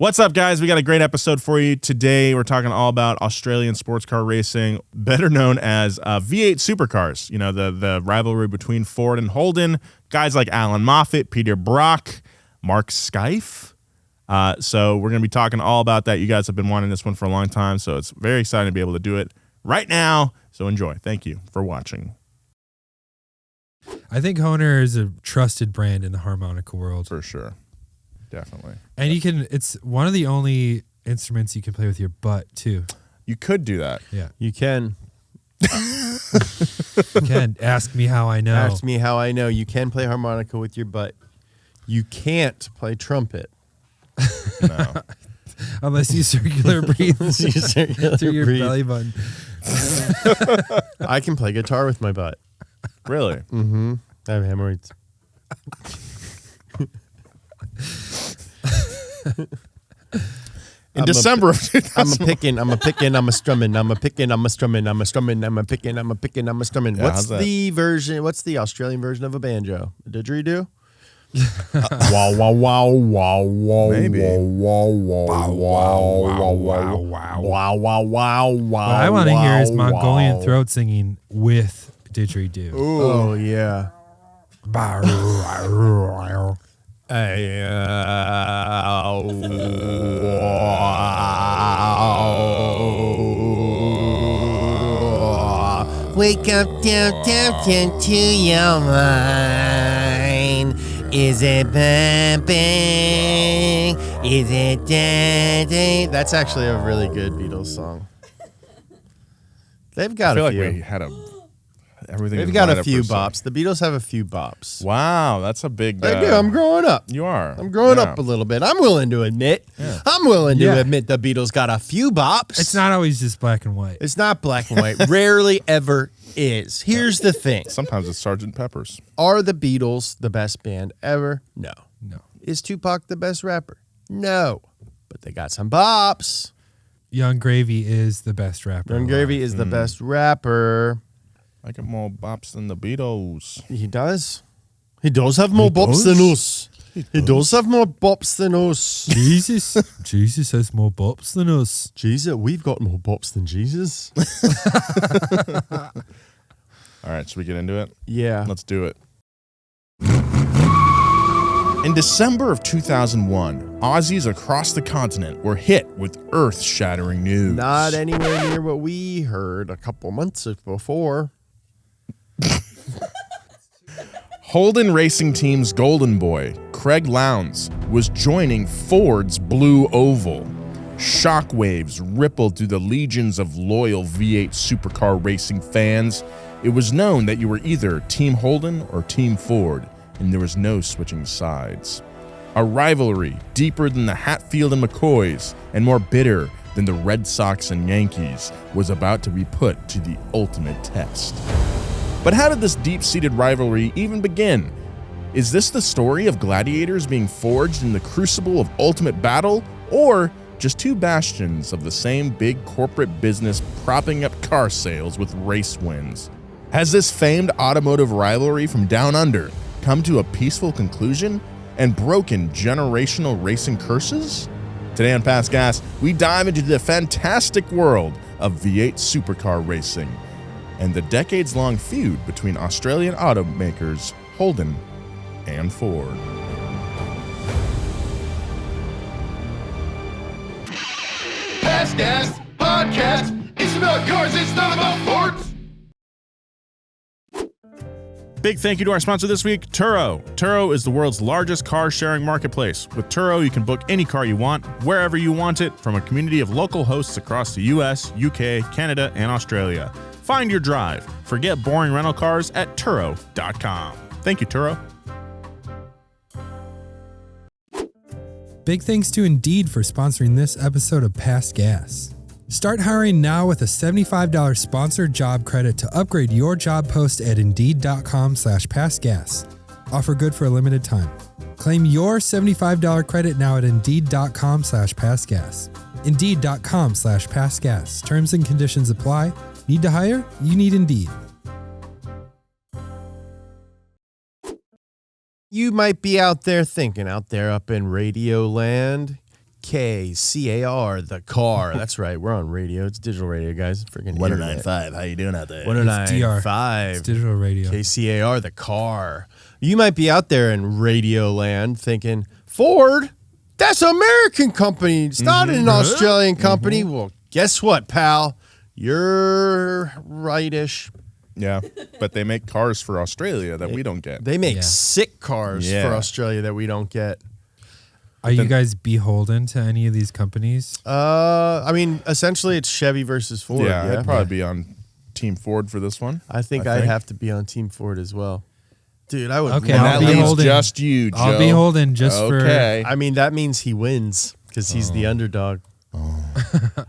What's up, guys? We got a great episode for you today. We're talking all about Australian sports car racing, better known as V8 Supercars. You know, the rivalry between Ford and Holden. Guys like Alan Moffat, Peter Brock, Mark Skife. So we're going to be talking all about that. You guys have been wanting this one for a long time, so it's very exciting to be able to do it right now. So enjoy. Thank you for watching. I think Honer is a trusted brand in the harmonica world. For sure. Definitely. And it's one of the only instruments you can play with your butt too. You could do that. Yeah. You can. You can. Ask me how I know. Ask me how I know. You can play harmonica with your butt. You can't play trumpet. No. Unless you circular breathe through your belly button. I can play guitar with my butt. Really? Mm-hmm. I have hemorrhoids. In December of 2000. I'm a picking, I'm a picking, I'm a strumming, I'm a picking, I'm a strumming, I'm a strumming, I'm a picking, I'm a picking, I'm a strumming. Yeah, what's the Australian version of a banjo? A didgeridoo? Wow, wow, wow, wow, wow. Maybe. Wow, wow, wow, wow, wow, wow, wow, wow. What I want to hear is Mongolian throat singing with didgeridoo. Ooh. Oh, yeah. Wake up down to your mind. Is it bumping? Is it dancing? That's actually a really good Beatles song. They've got I feel a few. like we had everything. They've got a few bops. The Beatles have a few bops. Wow, that's a big. They do. I'm growing up. You are. I'm growing up a little bit. I'm willing to admit. Yeah. I'm willing to admit the Beatles got a few bops. It's not always just black and white. It's not black and white. Rarely ever is. Here's the thing. Sometimes it's Sgt. Pepper's. Are the Beatles the best band ever? No. No. Is Tupac the best rapper? No. But they got some bops. Young Gravy is the best rapper. Young Gravy is the best rapper. I get more bops than the Beatles. He does. He does have more bops than us. He does have more bops than us. Jesus has more bops than us. Jesus, we've got more bops than Jesus. All right, should we get into it? Yeah. Let's do it. In December of 2001, Aussies across the continent were hit with earth-shattering news. Not anywhere near what we heard a couple months before. Holden Racing Team's golden boy, Craig Lowndes, was joining Ford's Blue Oval. Shockwaves rippled through the legions of loyal V8 Supercar racing fans. It was known that you were either Team Holden or Team Ford, and there was no switching sides. A rivalry deeper than the Hatfield and McCoys and more bitter than the Red Sox and Yankees was about to be put to the ultimate test. But how did this deep-seated rivalry even begin? Is this the story of gladiators being forged in the crucible of ultimate battle, or just two bastions of the same big corporate business propping up car sales with race wins? Has this famed automotive rivalry from down under come to a peaceful conclusion and broken generational racing curses? Today on Past Gas, we dive into the fantastic world of V8 Supercar racing and the decades-long feud between Australian automakers Holden and Ford. Past Gas Podcast. It's about cars, it's not about Fords. Big thank you to our sponsor this week, Turo. Turo is the world's largest car-sharing marketplace. With Turo, you can book any car you want, wherever you want it, from a community of local hosts across the US, UK, Canada, and Australia. Find your drive. Forget boring rental cars at Turo.com. Thank you, Turo. Big thanks to Indeed for sponsoring this episode of Past Gas. Start hiring now with a $75 sponsored job credit to upgrade your job post at Indeed.com/pastgas. Offer good for a limited time. Claim your $75 credit now at Indeed.com/pastgas. Indeed.com/pastgas. Terms and conditions apply. Need to hire? You need Indeed. You might be out there thinking, out there up in Radio Land, KCAR, the car. That's right. We're on radio. It's digital radio, guys. Freaking 1095. How you doing out there? 1095. It's digital radio. KCAR, the car. You might be out there in radio land thinking, Ford, that's an American company. It's not an Australian company. Well, guess what, pal? You're rightish. Yeah, but they make cars for Australia that we don't get. They make sick cars Yeah. for Australia that we don't get. Are you guys beholden to any of these companies? I mean, essentially, it's Chevy versus Ford. Yeah, Yeah, I'd probably be on Team Ford for this one. I think I'd have to be on Team Ford as well. Dude, I would. Okay, love And I'll that be that. leaves holding- just you, Joe. I'll be holding just okay. I mean, that means he wins because he's the underdog.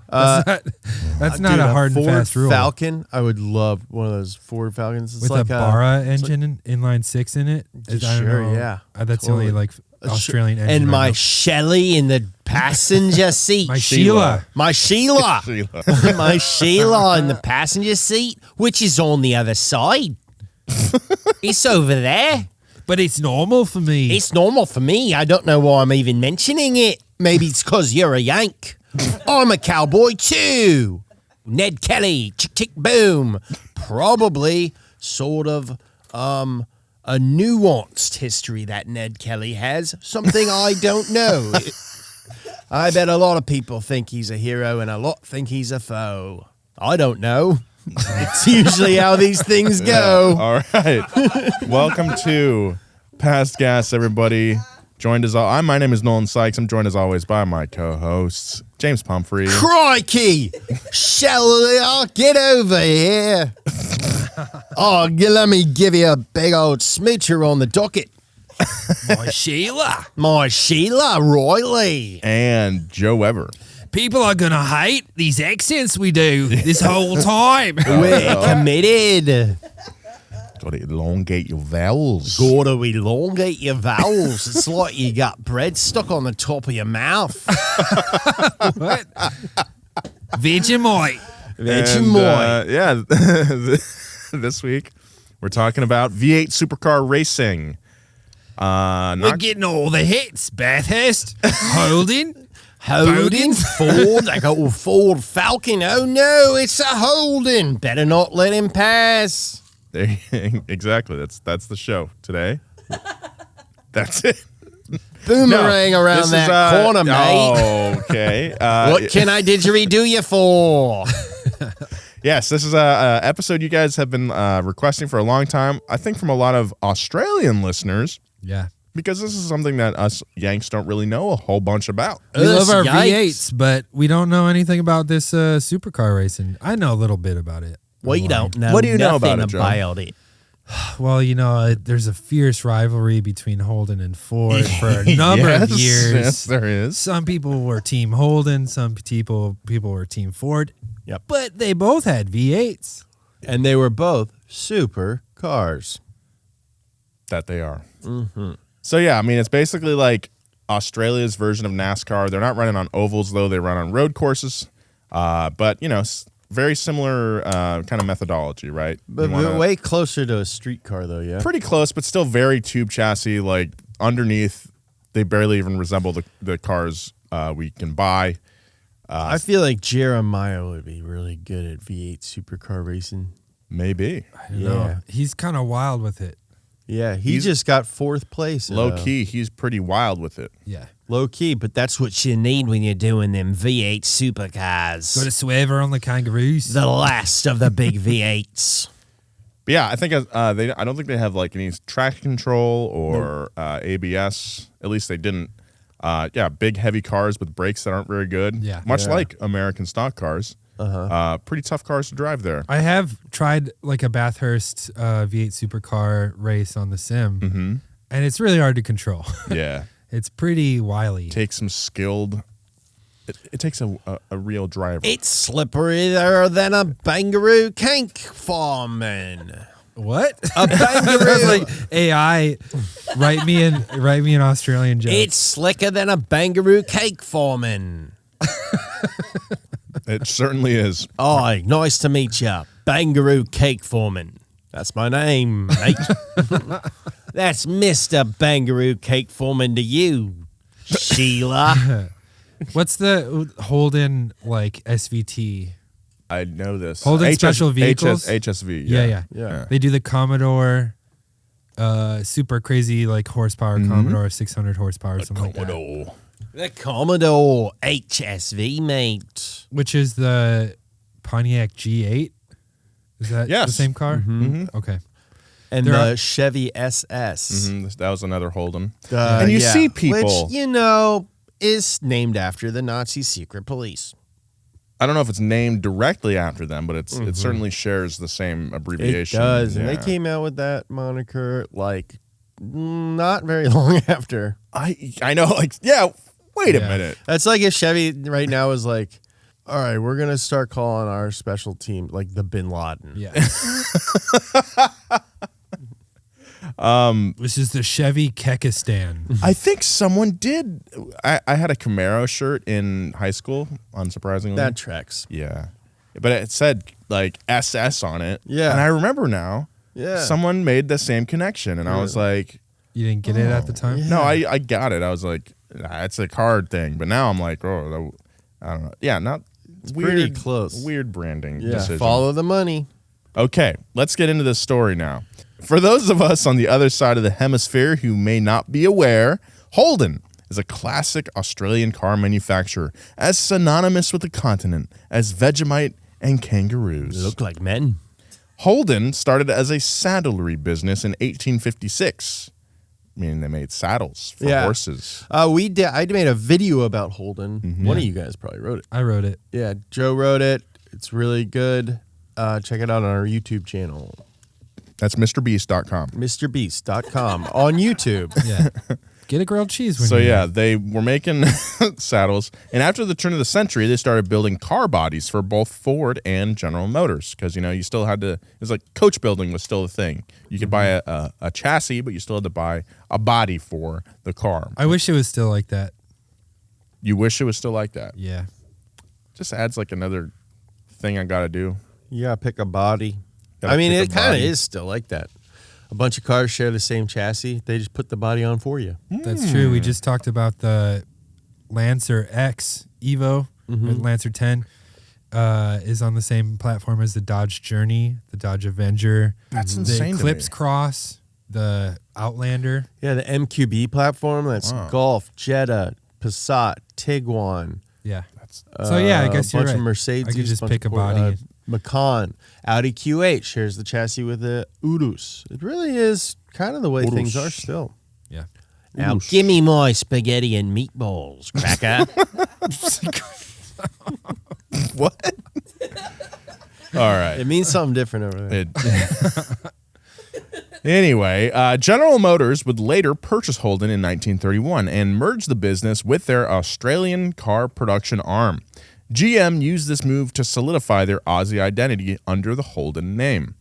That's not Dude, a hard and Ford fast rule. Falcon. I would love one of those Ford Falcons. It's With like a Barra engine, inline 6 in it. I don't Sure, know. yeah, That's the only totally. like Australian engine. and I my know. Shelley in the passenger seat. My Sheila. My Sheila. Sheila. My Sheila in the passenger seat, which is on the other side. It's over there. But it's normal for me. It's normal for me. I don't know why I'm even mentioning it. Maybe it's because you're a Yank. I'm a cowboy too. Ned Kelly, chick chick boom. Probably sort of a nuanced history that Ned Kelly has. Something I don't know. I bet a lot of people think he's a hero and a lot think he's a foe. I don't know. It's usually how these things go. All right. Welcome to Past Gas, everybody. Joined as my name is Nolan Sykes. I'm joined as always by my co-hosts, James Pumphrey. Crikey! Shall get over here? Oh, let me give you a big old smoocher on the docket. My Sheila. My Sheila Royley. And Joe Weber. People are going to hate these accents we do this whole time. We're committed. Gotta elongate your vowels. Gotta elongate your vowels. It's like you got bread stuck on the top of your mouth. What? Vegemite. Vegemite. Yeah, this week we're talking about V8 Supercar racing. We're getting all the hits. Bathurst, Holden. Holden, Ford, I got a Ford Falcon. Oh no, it's a Holden. Better not let him pass. Exactly. That's the show today. That's it. Boomerang No, around this that is, corner, mate. Oh, okay. What can I didgeridoo you for? Yes, this is a episode you guys have been requesting for a long time. I think from a lot of Australian listeners, Yeah. because this is something that us Yanks don't really know a whole bunch about. We love our Yikes. V8s, but we don't know anything about this supercar racing. I know a little bit about it. We don't know. What do you know about nothing it, Joe? about it. Well, there's a fierce rivalry between Holden and Ford for a number of Yes, years. yes, there is. Some people were Team Holden, some people were Team Ford. Yep. But they both had V8s. And they were both super cars. That they are. Mm-hmm. So yeah, I mean, it's basically like Australia's version of NASCAR. They're not running on ovals though; they run on road courses. But very similar kind of methodology, right? But we're way closer to a street car, though, yeah? Pretty close, but still very tube chassis. Like underneath, they barely even resemble the cars we can buy. I feel like Jeremiah would be really good at V8 supercar racing. Maybe No, he's kind of wild with it. Yeah, he just got 4th place. low key, he's pretty wild with it. Yeah. Low key, but that's what you need when you're doing them V8 supercars. Got a swerver on the kangaroos. The last of the big V8s. But yeah, I think I don't think they have like any traction control or ABS. At least they didn't. Big heavy cars with brakes that aren't very good. Yeah. Much like American stock cars. Pretty tough cars to drive there. I have tried like a Bathurst V8 supercar race on the sim, and it's really hard to control. Yeah. It's pretty wily. Takes some skilled. It takes a real driver. It's slipperier than a Bangaroo cake farming. What? A That's Bangaroo. like AI. Write me an Australian joke. It's slicker than a Bangaroo cake farming. It certainly is. Hi, nice to meet you. Bangaroo Cake Foreman. That's my name, mate. That's Mr. Bangaroo Cake Foreman to you, Sheila. What's the Holden like SVT? I know this. Holden Special Vehicles? HSV. Yeah. They do the Commodore, super crazy like horsepower Commodore, 600 horsepower, something like that. The Commodore HSV, mate. Which is the Pontiac G8. Is that the same car? Mm-hmm. Okay. And the Chevy SS. Mm-hmm. That was another Holden. And you see people. Which, is named after the Nazi secret police. I don't know if it's named directly after them, but it certainly shares the same abbreviation. It does. And they came out with that moniker like not very long after. I know. Wait a minute. That's like if Chevy right now is like, all right, we're going to start calling our special team like the Bin Laden. Yeah. This is the Chevy Kekistan. I think someone did. I had a Camaro shirt in high school, unsurprisingly. That tracks. Yeah. But it said like SS on it. Yeah. And I remember now. Yeah. Someone made the same connection. And I was like. You didn't get it at the time? Yeah. No, I got it. I was like, it's a card thing. But now I'm like, I don't know. Yeah, it's weird, pretty close. Weird branding Yeah, decision. follow the money. Okay, let's get into this story now. For those of us on the other side of the hemisphere who may not be aware, Holden is a classic Australian car manufacturer, as synonymous with the continent as Vegemite and kangaroos. They look like men. Holden started as a saddlery business in 1856. Meaning they made saddles for horses. I made a video about Holden. Mm-hmm. One of you guys probably wrote it. I wrote it. Yeah, Joe wrote it. It's really good. Check it out on our YouTube channel. That's MrBeast.com. MrBeast.com on YouTube. Yeah. Get a grilled cheese. They were making saddles. And after the turn of the century, they started building car bodies for both Ford and General Motors. Because, you still had to, it was like coach building was still a thing. You could buy a chassis, but you still had to buy a body for the car. I wish it was still like that. You wish it was still like that? Yeah. Just adds like another thing I got to do. You got to pick a body. It kind of is still like that. A bunch of cars share the same chassis. They just put the body on for you. That's true. We just talked about the Lancer X Evo, or Lancer 10, is on the same platform as the Dodge Journey, the Dodge Avenger. That's insane. The Eclipse Cross, the Outlander. Yeah, the MQB platform. That's Golf, Jetta, Passat, Tiguan. Yeah. I guess you're right. A bunch of Mercedes. I could just pick a body. Macan, Audi Q8 shares the chassis with the Urus. It really is kind of the way things are still. Yeah. Now, give me my spaghetti and meatballs, cracker. What? All right. It means something different over there. Anyway, General Motors would later purchase Holden in 1931 and merge the business with their Australian car production arm. GM used this move to solidify their Aussie identity under the Holden name.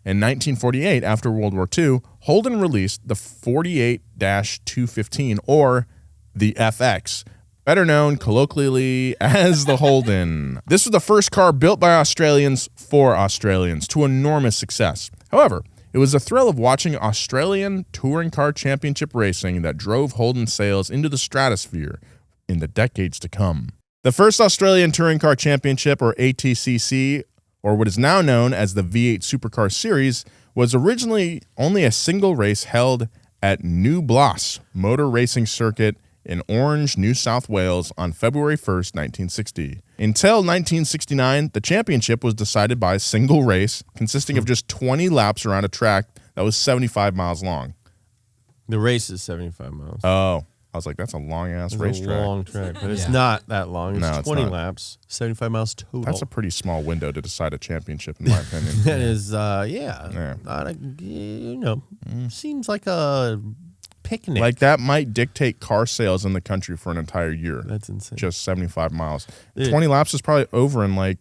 In 1948, after World War II, Holden released the 48-215, or the FX, better known colloquially as the Holden. This was the first car built by Australians for Australians, to enormous success. However, it was the thrill of watching Australian touring car championship racing that drove Holden sales into the stratosphere in the decades to come. The first Australian Touring Car Championship, or ATCC, or what is now known as the V8 Supercar Series, was originally only a single race held at New Bloss Motor Racing Circuit in Orange, New South Wales on February 1st, 1960. Until 1969, the championship was decided by a single race consisting of just 20 laps around a track that was 75 miles long. The race is 75 miles. Oh. I was like, that's a long-ass racetrack. It's a long track, but it's not that long. It's No, it's 20 not. laps, 75 miles total. That's a pretty small window to decide a championship, in my opinion. That is, Yeah. not a, seems like a picnic. Like, that might dictate car sales in the country for an entire year. That's insane. Just 75 miles. Dude. 20 laps is probably over in,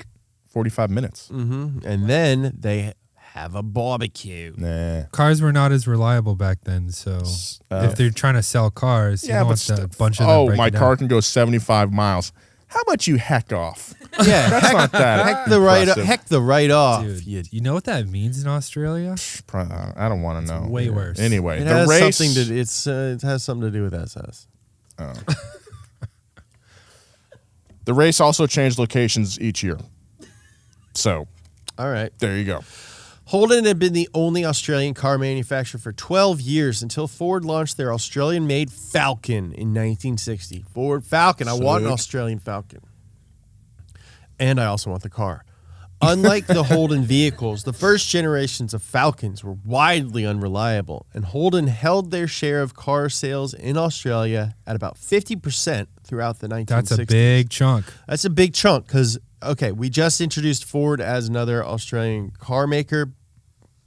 45 minutes. Mm-hmm. And then they have a barbecue. Nah. Cars were not as reliable back then, so if they're trying to sell cars, you don't want a bunch of them breaking my down. car can go 75 miles. How about you heck off? Yeah, That's not that heck the right off. Dude, you know what that means in Australia? I don't want to know. Way worse. Anyway, It the has race... something to. It has something to do with SS. Oh. The race also changed locations each year. So, All right. there you go. Holden had been the only Australian car manufacturer for 12 years until Ford launched their Australian-made Falcon in 1960. Ford Falcon. I want an Sick. Australian Falcon. And I also want the car. Unlike the Holden vehicles, the first generations of Falcons were widely unreliable, and Holden held their share of car sales in Australia at about 50% throughout the 1960s. That's a big chunk. That's a big chunk because, okay, we just introduced Ford as another Australian car maker.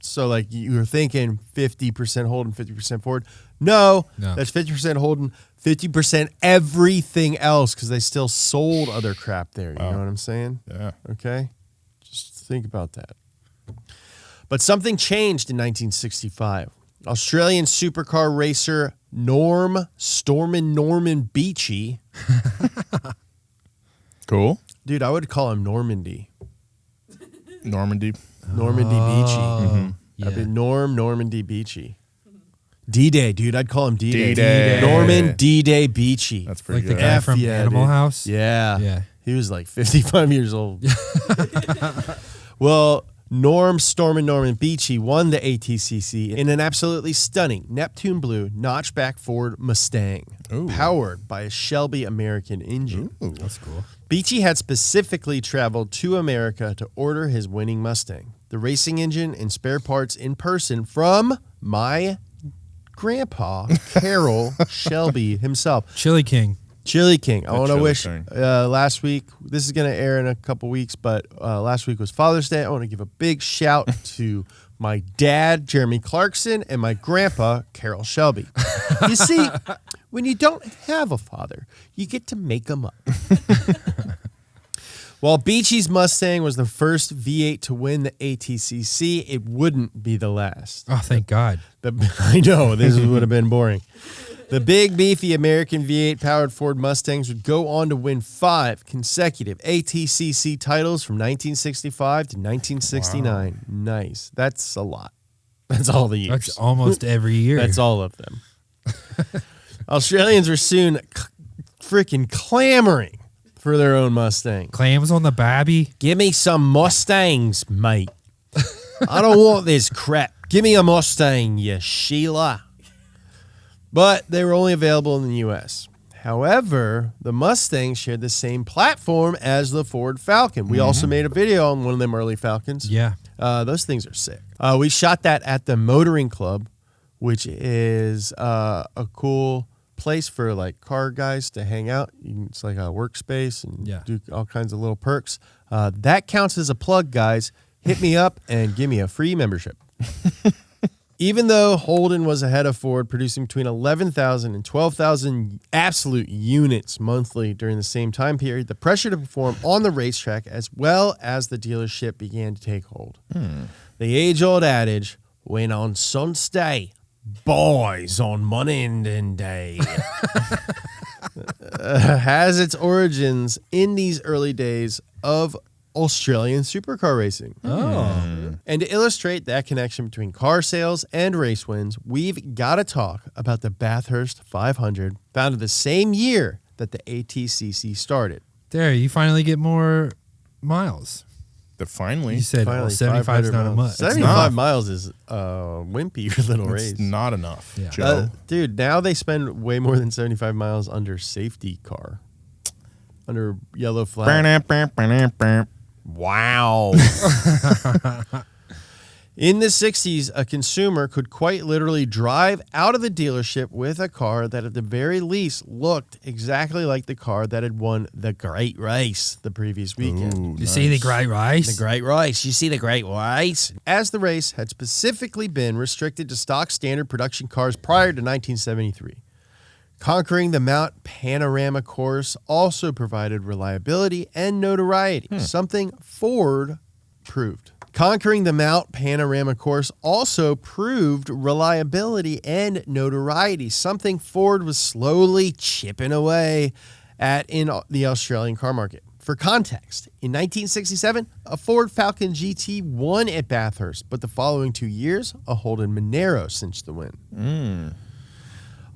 So, like, you were thinking 50% Holden, 50% Ford. No, that's 50% Holden, 50% everything else because they still sold other crap there. You know what I'm saying? Yeah. Okay? Just think about that. But something changed in 1965. Australian supercar racer Norman Beachy. Cool. Dude, I would call him Normandy. Normandy. Normandy Beachy. Oh, yeah. I'd be Normandy Beachy. D-Day, dude. I'd call him D-Day. D-Day. Norman D-Day Beachy. That's pretty Like the good. guy from yeah, Animal dude. House? Yeah. Yeah. He was like 55 years old. Well, Norman Beachy won the ATCC in an absolutely stunning Neptune Blue notchback Ford Mustang, powered by a Shelby American engine. That's cool. Beachy had specifically traveled to America to order his winning Mustang, the racing engine and spare parts in person from my grandpa, Carroll Shelby himself. Chili King. Chili King. I want to Chili wish King. last week, this is going to air in a couple weeks, but last week was Father's Day. I want to give a big shout to my dad, Jeremy Clarkson, and my grandpa, Carroll Shelby. You see, when you don't have a father, you get to make them up. While Beachy's Mustang was the first V8 to win the ATCC, it wouldn't be the last. Oh, thank God. I know, this would have been boring. The big, beefy American V8 powered Ford Mustangs would go on to win 5 consecutive ATCC titles from 1965 to 1969. Wow. Nice. That's a lot. That's all the years. That's almost every year. That's all of them. Australians were soon freaking clamoring for their own Mustang. Clams on the babby. Give me some Mustangs, mate. I don't want this crap. Give me a Mustang, you Sheila. But they were only available in the U.S. However, the Mustang shared the same platform as the Ford Falcon. We also made a video on one of them early Falcons. Yeah. Those things are sick. We shot that at the Motoring Club, which is a cool place for like car guys to hang out. It's like a workspace and do all kinds of little perks. That counts as a plug, guys. Hit me up and give me a free membership. Even though Holden was ahead of Ford, producing between 11,000 and 12,000 absolute units monthly during the same time period, the pressure to perform on the racetrack as well as the dealership began to take hold. The age-old adage, when on Sunday, boys on Monday day, has its origins in these early days of Australian supercar racing. And to illustrate that connection between car sales and race wins, we've got to talk about the Bathurst 500, founded the same year that the ATCC started. There, you finally get more miles. Finally. You said Finally, 75 is not a much. 75 miles is a wimpy little race. It's not enough, Yeah. Joe. Dude, now they spend way more than 75 miles under safety car. Under yellow flag. Wow. In the 60s, a consumer could quite literally drive out of the dealership with a car that at the very least looked exactly like the car that had won the Great Race the previous weekend. You see the great race? The Great Race. You see the Great Race? As the race had specifically been restricted to stock standard production cars prior to 1973. Conquering the Mount Panorama course also provided reliability and notoriety, something Ford proved. Conquering the Mount Panorama course also proved reliability and notoriety, something Ford was slowly chipping away at in the Australian car market. For context, in 1967, a Ford Falcon GT won at Bathurst, but the following 2 years, a Holden Monero cinched the win.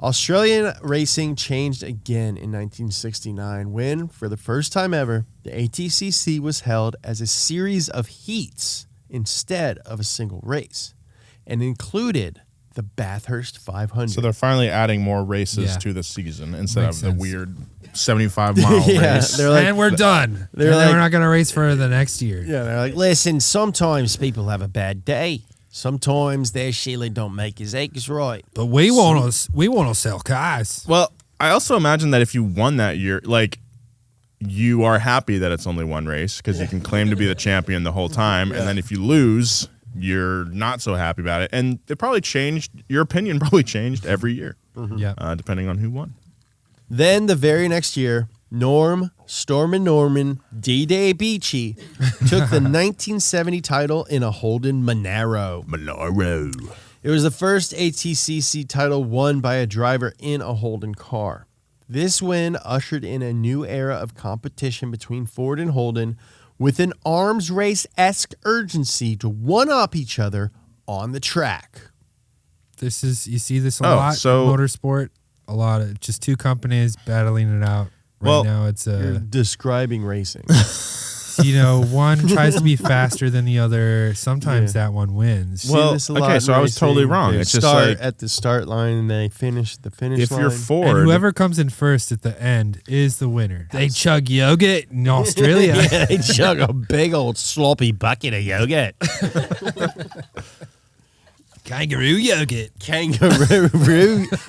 Australian racing changed again in 1969 when, for the first time ever, the ATCC was held as a series of heats instead of a single race and included the Bathurst 500. So they're finally adding more races Yeah. to the season instead Makes of the sense. weird 75-mile Yeah, race. they're like, and we're done. they're And then like- we're not going to race for the next year. yeah, they're like, listen, sometimes people have a bad day. Sometimes their Sheila don't make his eggs right. But we want to sell cars. Well, I also imagine that if you won that year, like, you are happy that it's only one race because you can claim to be the champion the whole time. And then if you lose, you're not so happy about it. And it probably changed, your opinion probably changed every year, Yeah. depending on who won. Then the very next year, Norm, Storm and Norman, D-Day Beachy took the 1970 title in a Holden Monaro. It was the first ATCC title won by a driver in a Holden car. This win ushered in a new era of competition between Ford and Holden with an arms race-esque urgency to one-up each other on the track. You see this a Oh, lot so- in motorsport. A lot of just two companies battling it out. Right Well, now it's You're describing racing. one tries to be faster than the other. Sometimes that one wins. See Well, this a lot okay, in so I was totally racing. wrong. They It's just start like- at the start line and they finish the finish If line. you're And Ford, whoever comes in first at the end is the winner. They chug yogurt in Australia. they chug a big old sloppy bucket of yogurt. Kangaroo yogurt. Kangaroo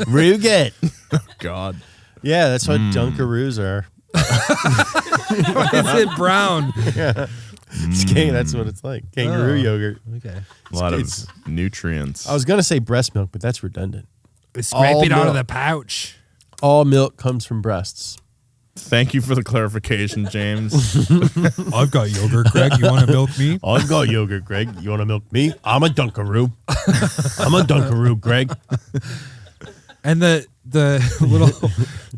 Ruget. God. Yeah, that's what Dunkaroos are. Is it brown? That's what it's like. Kangaroo Oh. yogurt. Okay. A lot It's- of nutrients. I was gonna say breast milk, but that's redundant. Scrape All it out of milk. the pouch. All milk comes from breasts. Thank you for the clarification, James. I've got yogurt, Greg. You want to milk me? I've got yogurt, Greg. You want to milk me? I'm a Dunkaroo. I'm a Dunkaroo, Greg. And the little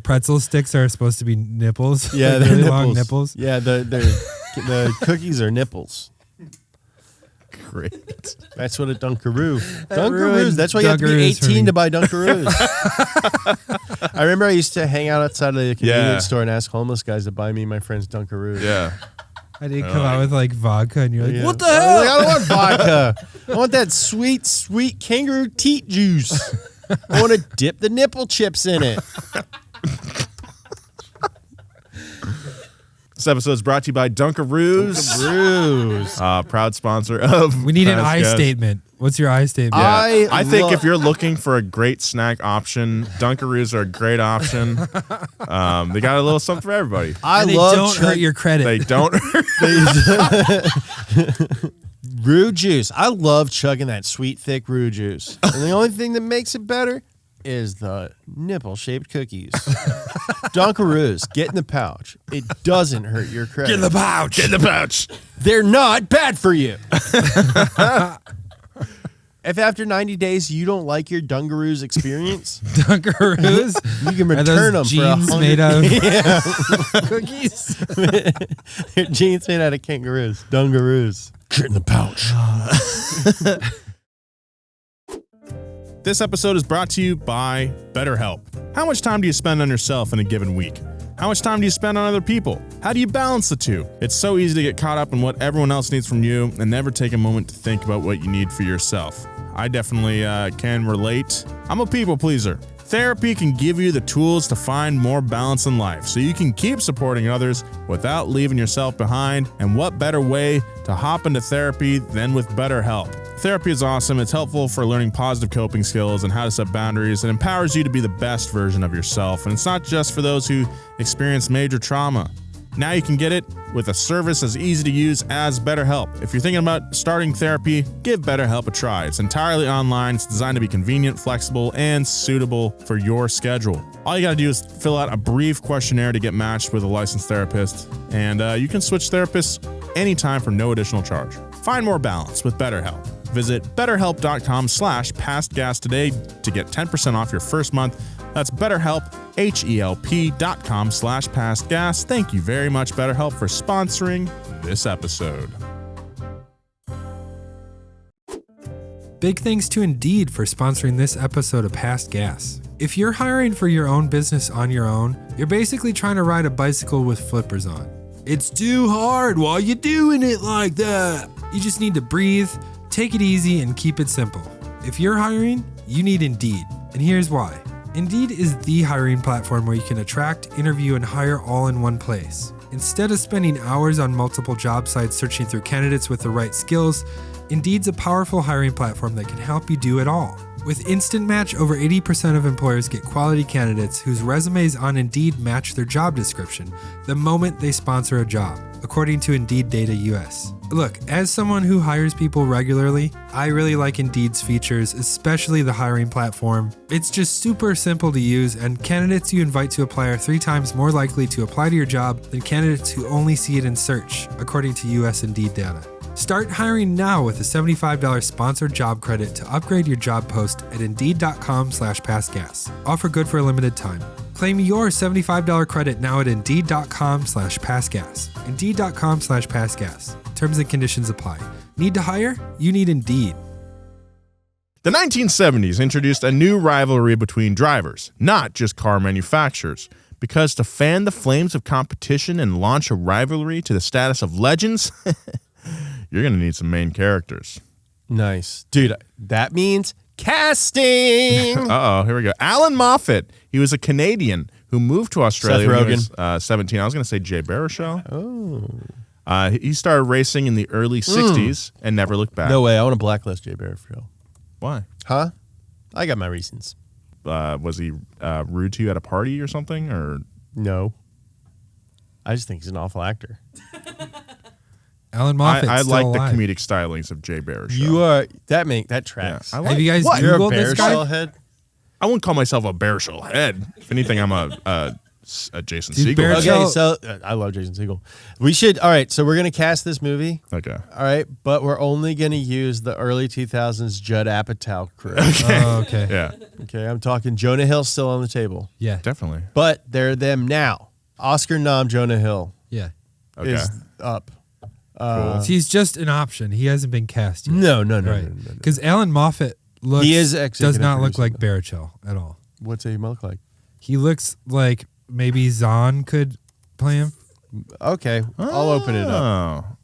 pretzel sticks are supposed to be nipples. Yeah, Like they're really nipples. long nipples. Yeah, the cookies are nipples. Great. That's what a Dunkaroo. Dunkaroos. ruined That's why you have to be Dunkaroos for 18 me. to buy Dunkaroos. I remember I used to hang out outside of the convenience store and ask homeless guys to buy me and my friends Dunkaroos. Yeah. I did come out with like vodka, and you're like, Yeah. "What the I was hell?" like, I don't want vodka. I want that sweet, sweet kangaroo teat juice. I want to dip the nipple chips in it. This episode is brought to you by Dunkaroos, Dunkaroos. proud sponsor of. We need an Past I Guest. statement. What's your I statement? I think if you're looking for a great snack option, Dunkaroos are a great option. They got a little something for everybody. I And they love don't hurt your credit. They don't. Rue juice. I love chugging that sweet, thick Rue juice. And the only thing that makes it better is the nipple-shaped cookies. Dunkaroos, get in the pouch. It doesn't hurt your credit. Get in the pouch. Get in the pouch. They're not bad for you. If after 90 days you don't like your Dunkaroos experience, Dunkaroos. you can Are return those them for jeans made out of Yeah. cookies? Jeans made out of kangaroos. Dunkaroos. Get in the pouch. This episode is brought to you by BetterHelp. How much time do you spend on yourself in a given week? How much time do you spend on other people? How do you balance the two? It's so easy to get caught up in what everyone else needs from you and never take a moment to think about what you need for yourself. I definitely can relate. I'm a people pleaser. Therapy can give you the tools to find more balance in life so you can keep supporting others without leaving yourself behind. And what better way to hop into therapy than with BetterHelp? Therapy is awesome. It's helpful for learning positive coping skills and how to set boundaries. It empowers you to be the best version of yourself. And it's not just for those who experience major trauma. Now you can get it with a service as easy to use as BetterHelp. If you're thinking about starting therapy, give BetterHelp a try. It's entirely online. It's designed to be convenient, flexible, and suitable for your schedule. All you got to do is fill out a brief questionnaire to get matched with a licensed therapist, and you can switch therapists anytime for no additional charge. Find more balance with BetterHelp. Visit betterhelp.com/pastgas today to get 10% off your first month. That's BetterHelp, HELP.com/pastgas. Thank you very much, BetterHelp, for sponsoring this episode. Big thanks to Indeed for sponsoring this episode of Past Gas. If you're hiring for your own business on your own, you're basically trying to ride a bicycle with flippers on. It's too hard while you're doing it like that. You just need to breathe, take it easy, and keep it simple. If you're hiring, you need Indeed, and here's why. Indeed is the hiring platform where you can attract, interview, and hire all in one place. Instead of spending hours on multiple job sites searching through candidates with the right skills, Indeed's a powerful hiring platform that can help you do it all. With Instant Match, over 80% of employers get quality candidates whose resumes on Indeed match their job description the moment they sponsor a job, according to Indeed Data US. Look, as someone who hires people regularly, I really like Indeed's features, especially the hiring platform. It's just super simple to use, and candidates you invite to apply are 3 times more likely to apply to your job than candidates who only see it in search, according to US Indeed data. Start hiring now with a $75 sponsored job credit to upgrade your job post at Indeed.com/PassGas. Offer good for a limited time. Claim your $75 credit now at Indeed.com/PassGas. Indeed.com/PassGas. Terms and conditions apply. Need to hire? You need Indeed. The 1970s introduced a new rivalry between drivers, not just car manufacturers. Because to fan the flames of competition and launch a rivalry to the status of legends, you're going to need some main characters. Nice. Dude, that means casting. Uh-oh, here we go. Alan Moffat. He was a Canadian who moved to Australia when he was 17. I was going to say Jay Baruchel. Oh. He started racing in the early 60s and never looked back. No way. I want to blacklist Jay Baruchel. Why? Huh? I got my reasons. Was he rude to you at a party or something? Or No. I just think he's an awful actor. Alan Moffat. I like alive. the comedic stylings of Jay Baruchel. You are that tracks. Yeah, I like, Have you guys What? You're a Googled this guy? Baruchel head? I wouldn't call myself a Baruchel head. If anything, I'm a Jason Dude, Segel. Baruchel- Okay, so I love Jason Segel. We should. All right, so we're gonna cast this movie. Okay. All right, but we're only gonna use the early 2000s Judd Apatow crew. Oh, okay. Yeah, Okay, I'm talking Jonah Hill's still on the table, Yeah. definitely. but they're them now. Oscar nom Jonah Hill Yeah. Okay. is up. Cool. He's just an option. He hasn't been cast yet. No. Right. Because Alan Moffat looks He is does executive not look producer. like Baruchel at all. What's he look like? He looks like maybe Zahn could play him. Okay, I'll open it up.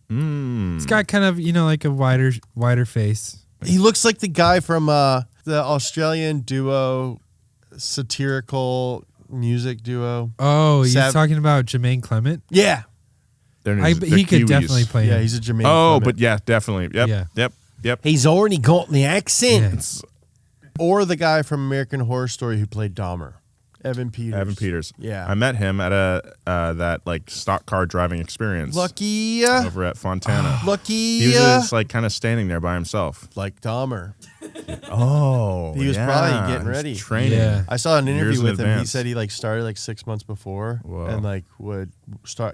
Oh. He's got kind of, like a wider face. He looks like the guy from the Australian duo, satirical music duo. Oh, you're Sav- talking about Jermaine Clement? Yeah, He could definitely play him. he's a Jermaine. Oh, Clement. but yeah, definitely. Yep. Yeah. Yep. He's already got the accent. Yeah. It's Or the guy from American Horror Story who played Dahmer, Evan Peters. Yeah. I met him at that like stock car driving experience. Lucky. Over at Fontana. Lucky. He was just like kind of standing there by himself. like Dahmer. Oh, He was probably getting ready. training. Yeah. I saw an interview Years in with him. He advance. said he started 6 months before Whoa. and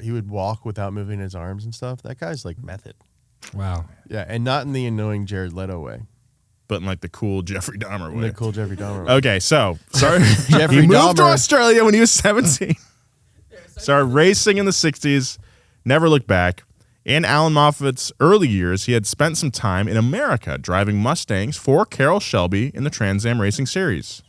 he would walk without moving his arms and stuff. That guy's method. Wow. Yeah, and not in the annoying Jared Leto way. But in like the cool Jeffrey Dahmer way. The cool Jeffrey Dahmer way. Okay, so sorry. Jeffrey he moved to Dahmer. Australia when he was 17. Started racing in the 60s. Never looked back. In Alan Moffat's early years, he had spent some time in America driving Mustangs for Carroll Shelby in the Trans Am Racing Series,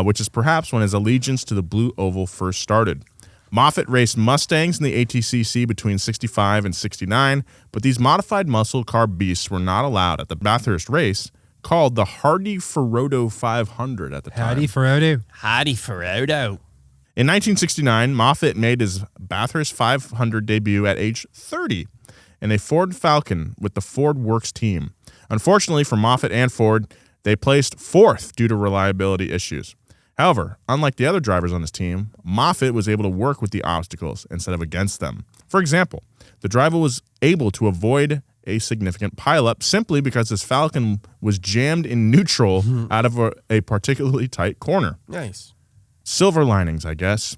which is perhaps when his allegiance to the Blue Oval first started. Moffat raced Mustangs in the ATCC between 65 and 69, but these modified muscle car beasts were not allowed at the Bathurst race, called the Hardy Ferodo 500 at the time. Howdy, Ferodo. Howdy, Ferodo. In 1969, Moffat made his Bathurst 500 debut at age 30 in a Ford Falcon with the Ford Works team. Unfortunately for Moffat and Ford, they placed fourth due to reliability issues. However, unlike the other drivers on his team, Moffat was able to work with the obstacles instead of against them. For example, the driver was able to avoid a significant pileup simply because his Falcon was jammed in neutral out of a particularly tight corner. Nice. Silver linings, I guess.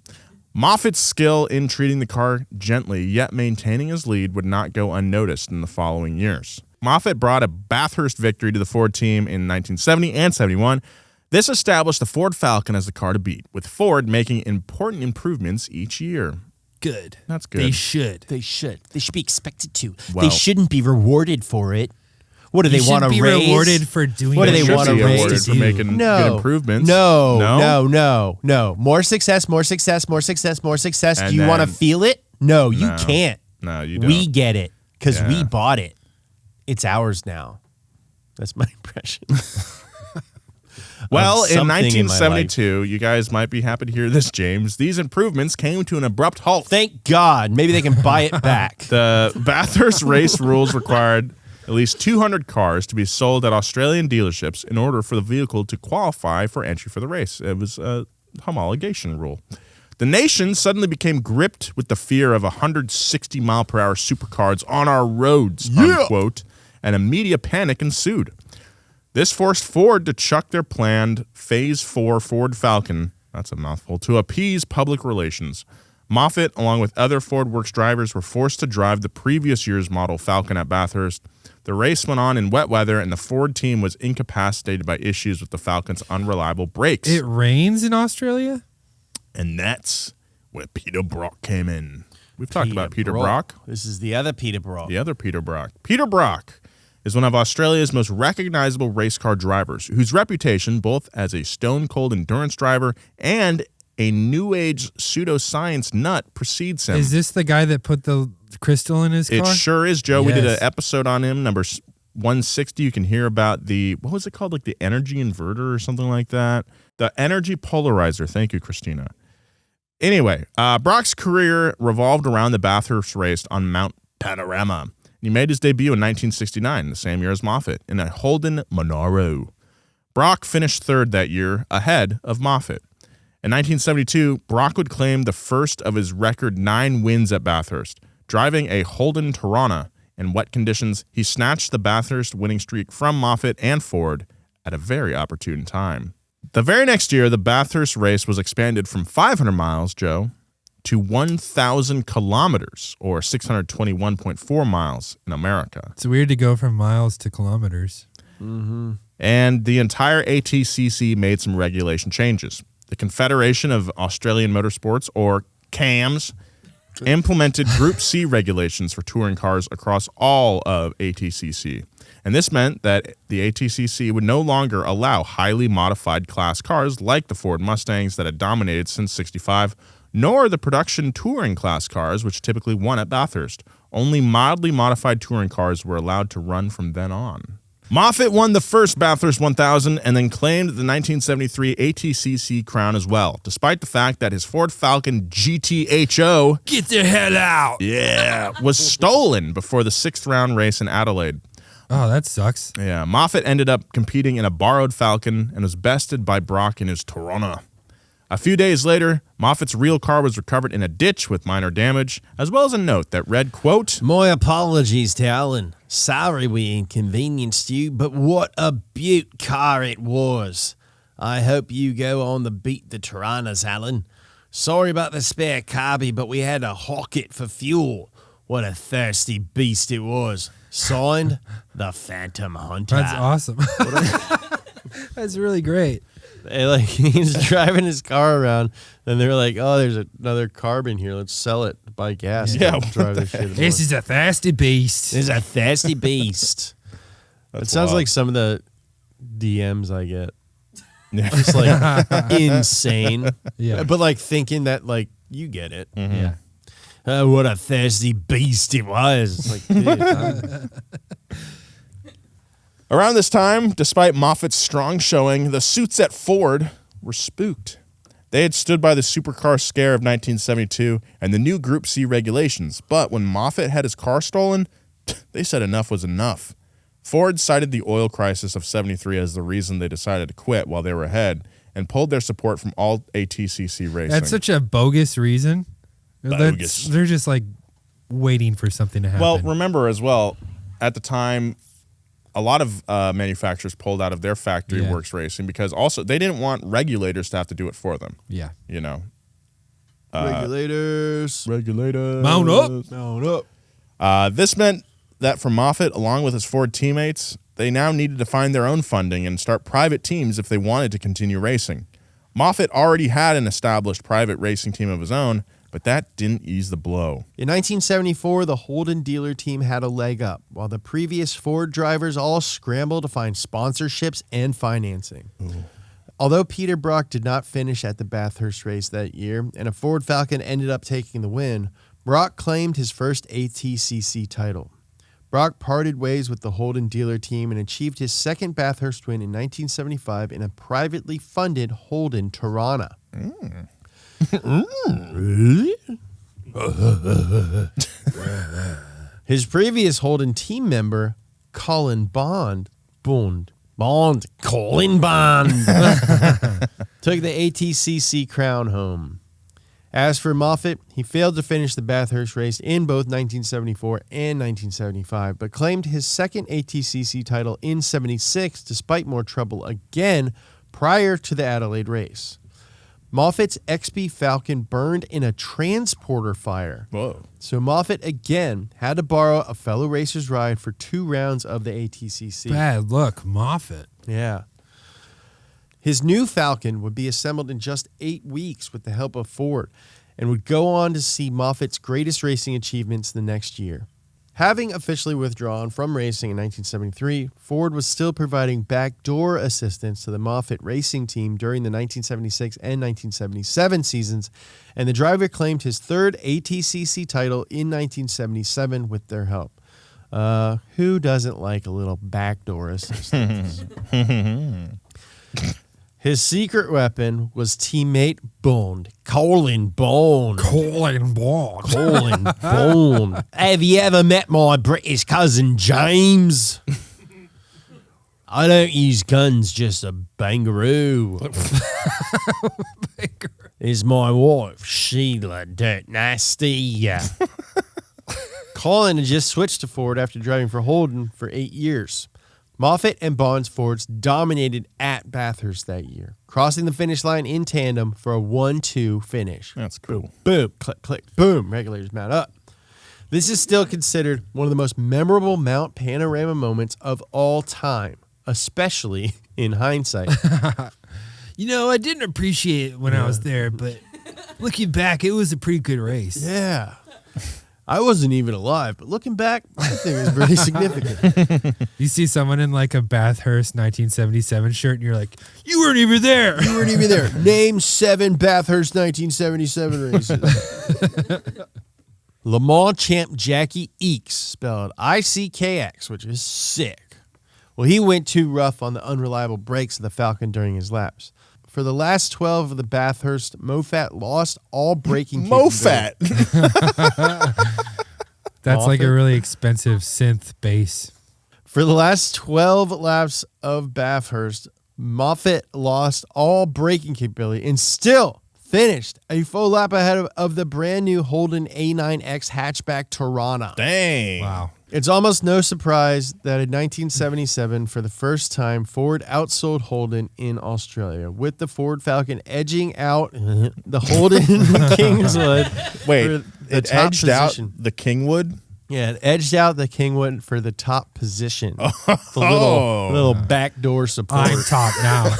Moffat's skill in treating the car gently yet maintaining his lead would not go unnoticed in the following years. Moffat brought a Bathurst victory to the Ford team in 1970 and 71. This established the Ford Falcon as the car to beat, with Ford making important improvements each year. Good. That's good. They should. They should. They should be expected to. Well- They shouldn't be rewarded for it. What do they want to be raise? rewarded for doing What do what they you're want to Should be raise? awarded for making No. good improvements. No. More success, more success, more success, more success. And Do you want to then- feel it? No, you No. can't. No, you don't. We get it because we Yeah. bought it. It's ours now. That's my impression. Well, of in something in my 1972, you guys might be happy to hear this, James. These improvements came to an abrupt halt. Thank God. Maybe they can buy it back. The Bathurst race rules required at least 200 cars to be sold at Australian dealerships in order for the vehicle to qualify for entry for the race. It was a homologation rule. The nation suddenly became gripped with the fear of 160-mile-per-hour supercars on our roads, unquote, and a media panic ensued. This forced Ford to chuck their planned Phase 4 Ford Falcon, that's a mouthful, to appease public relations. Moffitt, along with other Ford Works drivers, were forced to drive the previous year's model Falcon at Bathurst. The race went on in wet weather, and the Ford team was incapacitated by issues with the Falcon's unreliable brakes. It rains in Australia? And that's where Peter Brock came in. We've talked about Peter Brock. This is the other Peter Brock. The other Peter Brock. Peter Brock is one of Australia's most recognizable race car drivers, whose reputation, both as a stone-cold endurance driver and a new age pseudoscience nut, precedes him. Is this the guy that put the crystal in his car? It sure is, Joe. We did Yes. an episode on him, number 160. You can hear about the, what was it called? Like the energy inverter or something like that. The energy polarizer. Thank you, Christina. Anyway, Brock's career revolved around the Bathurst race on Mount Panorama. He made his debut in 1969, the same year as Moffitt, in a Holden Monaro. Brock finished third that year, ahead of Moffitt. In 1972, Brock would claim the first of his record 9 wins at Bathurst. Driving a Holden Torana in wet conditions, he snatched the Bathurst winning streak from Moffitt and Ford at a very opportune time. The very next year, the Bathurst race was expanded from 500 miles, Joe, to 1,000 kilometers, or 621.4 miles in America. It's weird to go from miles to kilometers. And the entire ATCC made some regulation changes. The Confederation of Australian Motorsports, or CAMS, implemented Group C regulations for touring cars across all of ATCC. And this meant that the ATCC would no longer allow highly modified class cars like the Ford Mustangs that had dominated since '65, nor the production touring class cars, which typically won at Bathurst. Only mildly modified touring cars were allowed to run from then on. Moffitt won the first Bathurst 1000 and then claimed the 1973 ATCC crown as well, despite the fact that his Ford Falcon GTHO Get the hell out! was stolen before the 6th round race in Adelaide. Oh, that sucks. Yeah, Moffitt ended up competing in a borrowed Falcon and was bested by Brock in his Torana. A few days later, Moffitt's real car was recovered in a ditch with minor damage, as well as a note that read, quote, My apologies to Alan. Sorry we inconvenienced you, but what a beaut car it was. I hope you go on to beat the Tiranas, Alan. Sorry about the spare carby, but we had to hawk it for fuel. What a thirsty beast it was. Signed, the Phantom Hunter. That's awesome. That's really great. He's driving his car around, and they're like, "Oh, there's another carbon here. Let's sell it. Buy gas. Yeah, and drive this shit." This is a thirsty beast. This is a thirsty beast. It sounds wild. like some of the DMs I get. Yeah. Just like insane. Yeah. But like thinking that like you get it. Yeah. What a thirsty beast it was. It's like, dude. Around this time, despite Moffitt's strong showing, the suits at Ford were spooked. They had stood by the supercar scare of 1972 and the new Group C regulations, but when Moffitt had his car stolen, they said enough was enough. Ford cited the oil crisis of '73 as the reason they decided to quit while they were ahead and pulled their support from all ATCC racing. That's such a bogus reason. Bogus. They're just like waiting for something to happen. Well, remember as well, at the time, a lot of manufacturers pulled out of their factory Yeah. works racing because also they didn't want regulators to have to do it for them. yeah. You know, Regulators. Mount up. Mount up. this meant that for Moffitt, along with his Ford teammates, they now needed to find their own funding and start private teams if they wanted to continue racing. Moffitt already had an established private racing team of his own, but that didn't ease the blow. In 1974, the Holden dealer team had a leg up, while the previous Ford drivers all scrambled to find sponsorships and financing. Ooh. Although Peter Brock did not finish at the Bathurst race that year, and a Ford Falcon ended up taking the win, Brock claimed his first ATCC title. Brock parted ways with the Holden dealer team and achieved his second Bathurst win in 1975 in a privately funded Holden Tirana. Really? His previous Holden team member, Colin Colin Bond, took the ATCC crown home. As for Moffitt, he failed to finish the Bathurst race in both 1974 and 1975, but claimed his second ATCC title in 76 despite more trouble again prior to the Adelaide race. Moffitt's XB Falcon burned in a transporter fire. Whoa. So Moffitt again had to borrow a fellow racer's ride for 2 rounds of the ATCC. Bad luck, Moffitt. Yeah. His new Falcon would be assembled in just 8 weeks with the help of Ford and would go on to see Moffitt's greatest racing achievements the next year. Having officially withdrawn from racing in 1973, Ford was still providing backdoor assistance to the Moffitt Racing Team during the 1976 and 1977 seasons, and the driver claimed his third ATCC title in 1977 with their help. Who doesn't like a little backdoor assistance? His secret weapon was teammate Colin Bond. Have you ever met my British cousin James? I don't use guns, just a bangaroo. Is my wife, Sheila Dirt Nasty. Colin had just switched to Ford after driving for Holden for 8 years. Moffitt and Bond's Fords dominated at Bathurst that year, crossing the finish line in tandem for a 1-2 finish. That's cool. Boom, click, click, boom, regulators mount up. This is still considered one of the most memorable Mount Panorama moments of all time, especially in hindsight. You know, I didn't appreciate it when I was there, but looking back, it was a pretty good race. Yeah. I wasn't even alive, but looking back, I think it was pretty significant. You see someone in like a Bathurst 1977 shirt, and you're like, you weren't even there. You weren't even there. Name 7 Bathurst 1977 races. Le Mans champ Jackie Eakes, spelled ICKX, which is sick. Well, he went too rough on the unreliable brakes of the Falcon during his laps. For the last 12 of the Bathurst, Moffat lost all braking Moffat. That's like a really expensive synth bass. For the last 12 laps of Bathurst, Moffat lost all braking capability and still finished a full lap ahead of the brand new Holden A9X hatchback Tirana. Dang. Wow. It's almost no surprise that in 1977, for the first time, Ford outsold Holden in Australia, with the Ford Falcon edging out the Holden Kingswood. Wait, it edged position. out the Kingwood? Yeah, it edged out the Kingwood for the top position. The little backdoor support. I'm top now.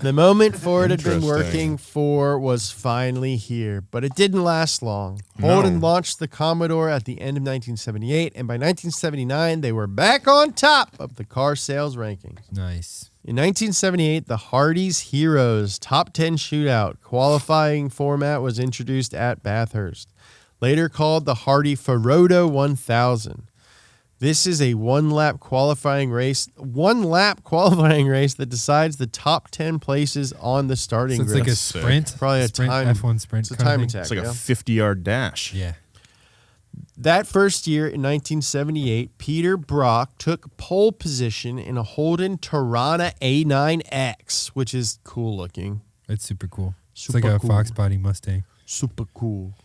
The moment Ford had been Interesting. working for was finally here, but it didn't last long. Holden launched the Commodore at the end of 1978, and by 1979, they were back on top of the car sales rankings. Nice. In 1978, the Hardee's Heroes Top 10 Shootout qualifying format was introduced at Bathurst, later called the Hardy Ferodo 1000. This is a one-lap qualifying race that decides the top 10 places on the starting So it's grid. like a sprint? Probably a sprint, time F1 sprint. It's a kind of time thing? attack. It's like yeah. a 50-yard dash. Yeah. That first year in 1978, Peter Brock took pole position in a Holden Tirana A9X, which is cool looking. It's super cool. Super it's like a cool. Fox body Mustang. Super cool.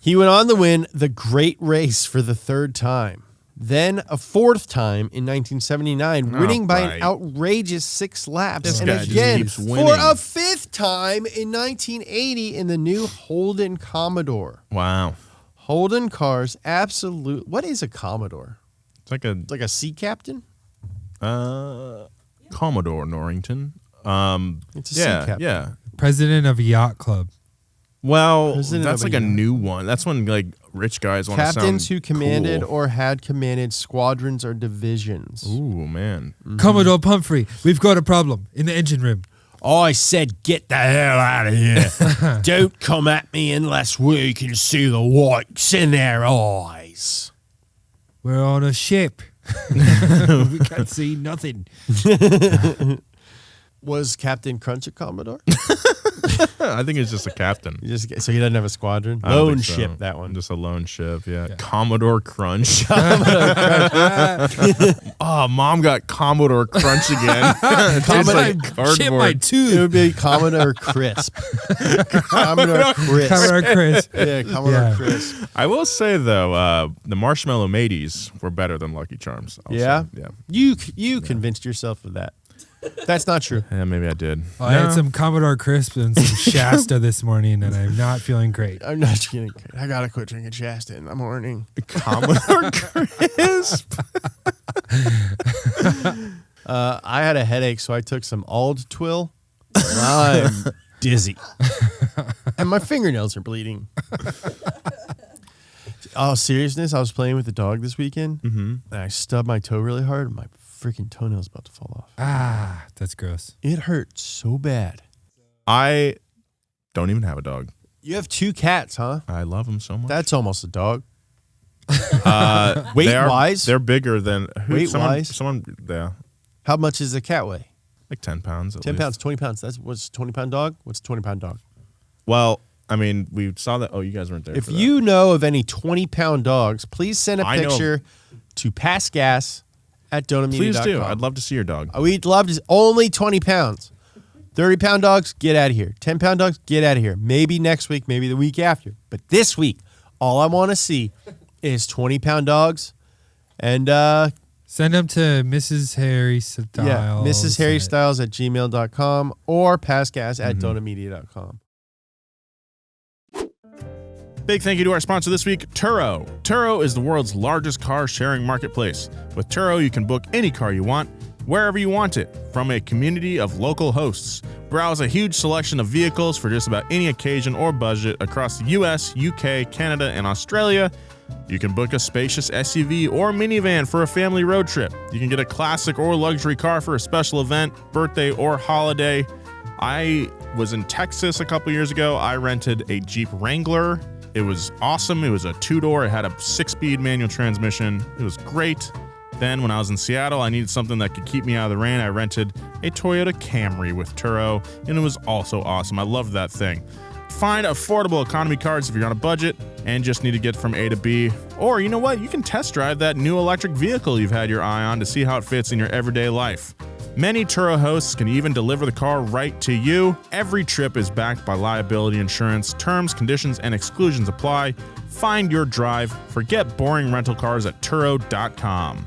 He went on to win the Great Race for the 3rd time. Then a 4th time in 1979, winning by an outrageous 6 laps. This and guy just again, keeps for winning. a 5th time in 1980 in the new Holden Commodore. Wow. Holden cars, absolute. What is a Commodore? It's like a It's like a sea captain? Commodore Norrington. It's a sea captain. Yeah. President of a yacht club. Well, Isn't it that's like a nobody new one. That's when like rich guys want to sound Captains who commanded cool. or had commanded squadrons or divisions. Ooh, man. Commodore Pumphrey, we've got a problem in the engine room. I said, get the hell out of here. Don't come at me unless we can see the whites in their eyes. We're on a ship. We can't see nothing. Was Captain Crunch a Commodore? I think it's just a captain. So he doesn't have a squadron? I don't Lone think so. ship, that one. Just a lone ship, yeah. Commodore Crunch. Oh, Mom got Commodore Crunch again. It tastes like Chip cardboard. my It tooth. would be Commodore Crisp. Commodore Crisp. Commodore Chris. Yeah, Commodore Yeah. Crisp. I will say, though, the Marshmallow Mateys were better than Lucky Charms. I'll Yeah? say. Yeah. You convinced yourself of that. That's not true. Yeah, maybe I did. I had some Commodore Crisp and some Shasta this morning, and I'm not feeling great. I'm not kidding. I gotta quit drinking Shasta in the morning. Commodore Crisp. I had a headache, so I took some Ald-Twill. And I'm dizzy. And my fingernails are bleeding. Oh, seriousness, I was playing with the dog this weekend, and I stubbed my toe really hard, and my freaking toenail's about to fall off. Ah, that's gross. It hurt so bad. I don't even have a dog. You have 2 cats, huh? I love them so much. That's almost a dog. Weight-wise? Weight-wise? They're bigger than... Weight-wise? Someone, yeah, How much does a cat weigh? like 10 pounds at 10 least. pounds, 20 pounds. That's what's a 20-pound dog? What's a 20-pound dog? Well, I mean, we saw that... Oh, you guys weren't there If for that. you know of any 20-pound dogs, please send a I know. picture to passgas@donamedia.com. Please do. I'd love to see your dog. We'd love to. Only 20 pounds. 30-pound dogs, get out of here. 10-pound dogs, get out of here. Maybe next week, maybe the week after. But this week, all I want to see is 20-pound dogs. And Send them to Mrs. Harry Styles. yeah, Mrs. Harry Styles at gmail.com or passgas@donamedia.com. Big thank you to our sponsor this week, Turo. Turo is the world's largest car sharing marketplace. With Turo, you can book any car you want, wherever you want it, from a community of local hosts. Browse a huge selection of vehicles for just about any occasion or budget across the US, UK, Canada, and Australia. You can book a spacious SUV or minivan for a family road trip. You can get a classic or luxury car for a special event, birthday, or holiday. I was in Texas a couple years ago. I rented a Jeep Wrangler. It was awesome. It was a 2-door. It had a 6-speed manual transmission. It was great. Then when I was in Seattle, I needed something that could keep me out of the rain. I rented a Toyota Camry with Turo, and it was also awesome. I loved that thing. Find affordable economy cars if you're on a budget and just need to get from A to B. Or you know what? You can test drive that new electric vehicle you've had your eye on to see how it fits in your everyday life. Many Turo hosts can even deliver the car right to you. Every trip is backed by liability insurance. Terms, conditions, and exclusions apply. Find your drive. Forget boring rental cars at Turo.com.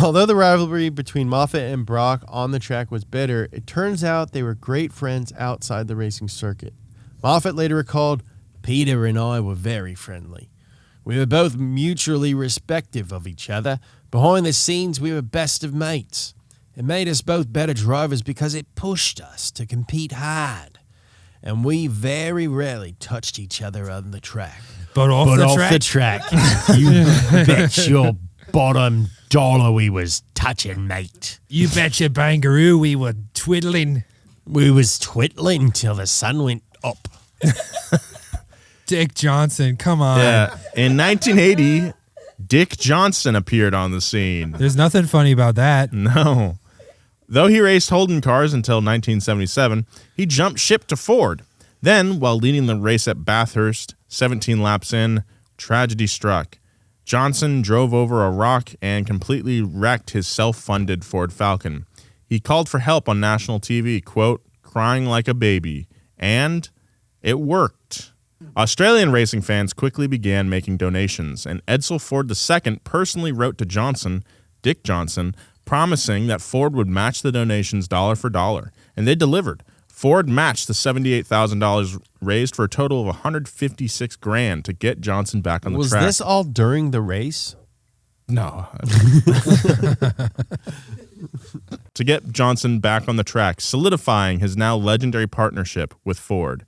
Although the rivalry between Moffitt and Brock on the track was bitter, it turns out they were great friends outside the racing circuit. Moffitt later recalled, "Peter and I were very friendly. We were both mutually respective of each other. Behind the scenes, we were best of mates. It made us both better drivers because it pushed us to compete hard. And we very rarely touched each other on the track. But off the track. You bet your bottom dollar we was touching, mate. You betcha bangaroo we were twiddling. We was twiddling till the sun went up." Dick Johnson, come on. Yeah. In 1980, Dick Johnson appeared on the scene. There's nothing funny about that. No. Though he raced Holden cars until 1977, he jumped ship to Ford. Then, while leading the race at Bathurst, 17 laps in, tragedy struck. Johnson drove over a rock and completely wrecked his self-funded Ford Falcon. He called for help on national TV, quote, crying like a baby. And it worked. Australian racing fans quickly began making donations, and Edsel Ford II personally wrote to Johnson, Dick Johnson, promising that Ford would match the donations dollar for dollar, and they delivered. Ford matched the $78,000 raised for a total of $156,000 to get Johnson back on the track. Was this all during the race? No. to get Johnson back on the track, solidifying his now legendary partnership with Ford.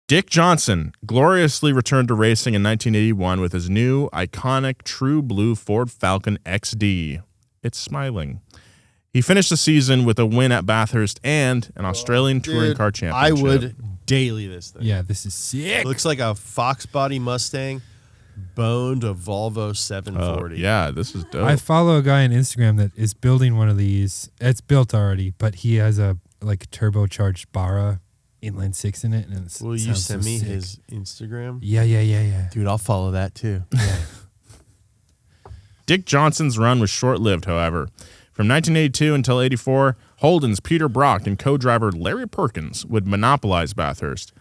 Dick Johnson gloriously returned to racing in 1981 with his new, iconic, true blue Ford Falcon XD. It's smiling. He finished the season with a win at Bathurst and an Australian Touring Car Championship. I would daily this thing. Yeah, this is sick. It looks like a Fox body Mustang boned a Volvo 740. Yeah, this is dope. I follow a guy on Instagram that is building one of these. It's built already, but he has a turbocharged Barra inline six in it. And Will you send me his Instagram? Yeah. Dude, I'll follow that too. Yeah. Dick Johnson's run was short-lived, however. From 1982 until 84, Holden's Peter Brock and co-driver Larry Perkins would monopolize Bathurst.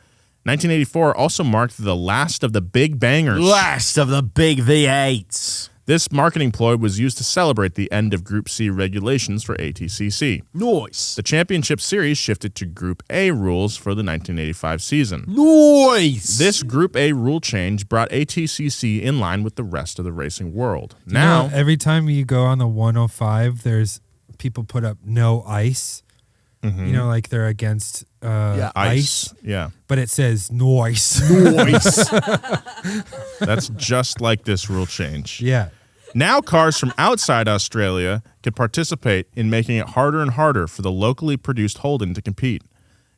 1984 also marked the last of the big bangers. Last of the big V8s. This marketing ploy was used to celebrate the end of Group C regulations for ATCC. Nice. The championship series shifted to Group A rules for the 1985 season. Nice. This Group A rule change brought ATCC in line with the rest of the racing world. You know, every time you go on the 105, there's people put up no ice. Mm-hmm. You know, like they're against ice. Yeah. But it says noise. Nice. That's just like this rule change. Yeah. Now cars from outside Australia could participate in making it harder and harder for the locally produced Holden to compete.